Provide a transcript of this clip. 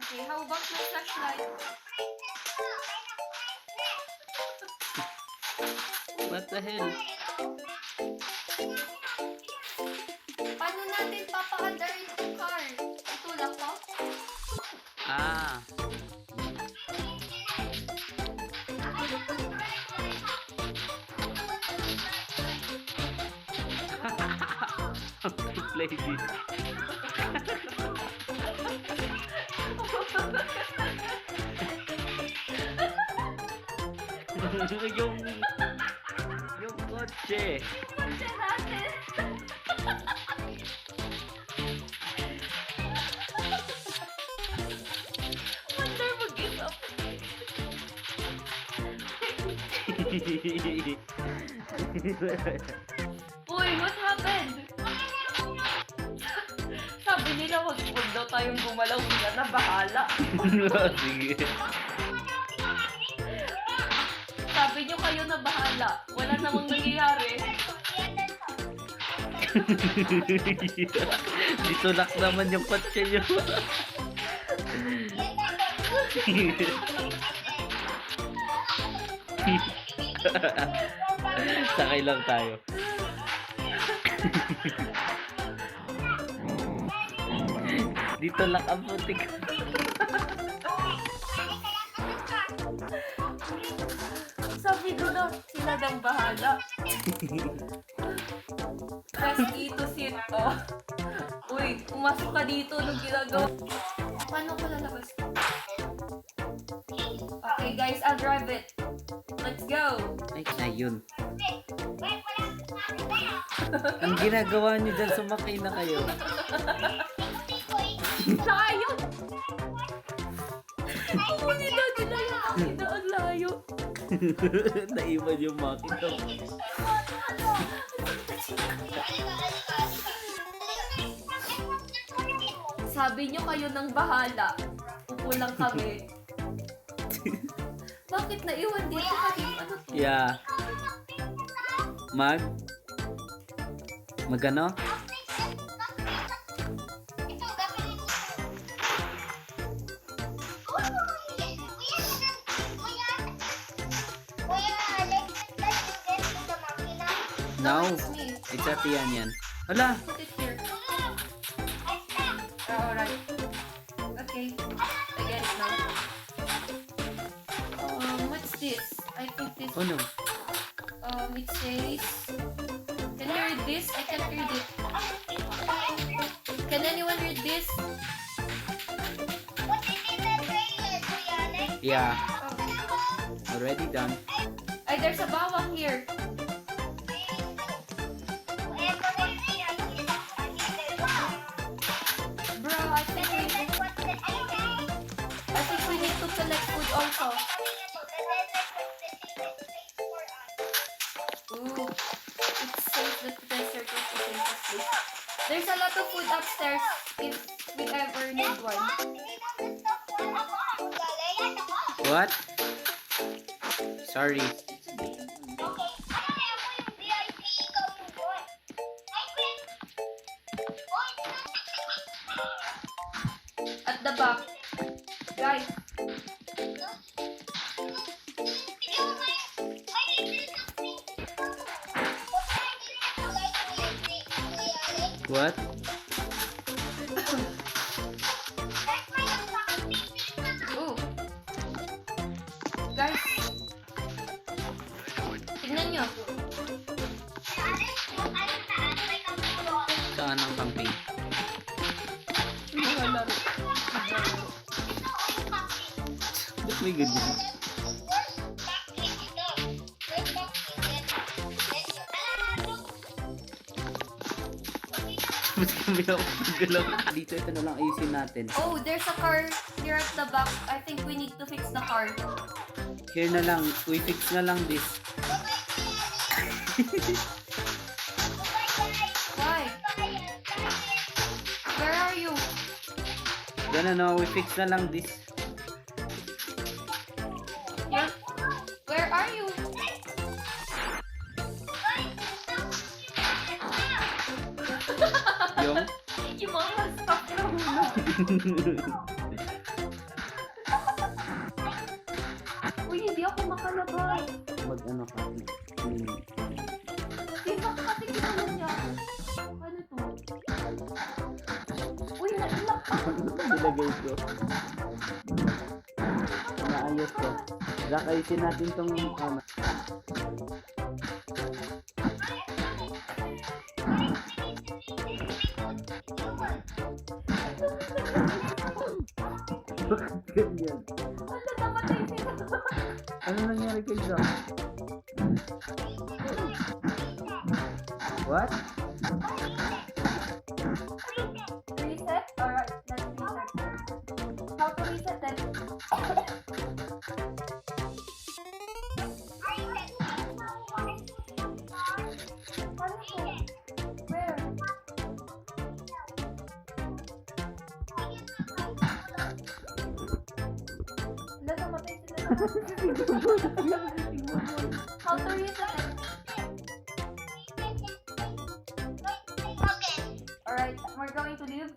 Okay, how about my flashlight? What the hell? Paano natin papaandar itong car? Itulak ko? Ah. Play this. yung kotse. Kotse natin! Wonder mag-isap. Uy, what happened? Sabi nila wag daw tayong gumalaw, sila na bahala. Sige. Sabi nyo kayo na bahala. Wala namang nangyayari. Dito lock naman yung kotse nyo. Sakay lang tayo. Dito lock ang putik. Sabi ko na, sila nang bahala. Press E to sit. Oh. Uy, pumasok ka dito nung ginagawa. Paano ko lalabas? Okay guys, I'll drive it. Let's go. Ay, ayun. Ang ginagawa niyo dyan, sumakay na kayo. Layo! Huli na nila yung makina. Ang layo. Naiwan yung makina. Sabi nyo kayo nang bahala. Upo lang kami. Bakit naiwan dito kami? Ano to? Yeah. Magano? Now, it's me. it's at yan. Hala! Put it here. Alright. Okay. I get it now. What's this? I think this. Oh no. It says. Can you read this? I can't read it. Can anyone read this? Yeah. Oh. Already done. Ay, there's a bawang here. Bro, I think we need to collect food also. Ooh, it says that the desert was the safest place. There's a lot of food upstairs if we ever need one. What? Sorry. At the back. Guys, What? ooh. Guys, tingnan nyo. Saan ang camping? Nakalaro. Ba't may ganyan? Ba't kami ako galaw? Dito, ito na lang ayusin natin. Oh, there's a car here at the back. I think we need to fix the car. Here na lang. We fix na lang this. Why? Where are you? Ganun no, we fix na lang this. You're... Where are you? Yung? Yung mga stop na muna. Nilagay ko. Naayos ko. Zach, ayusin natin tong ano. Bakit ganyan? Ano namatay sila? Ano nangyari kay Zach? What? Reset? Alright, let's reset. How to reset then? Ano po? Where? Wala, namatay sila. How to reset it? Alright, we're going to leave.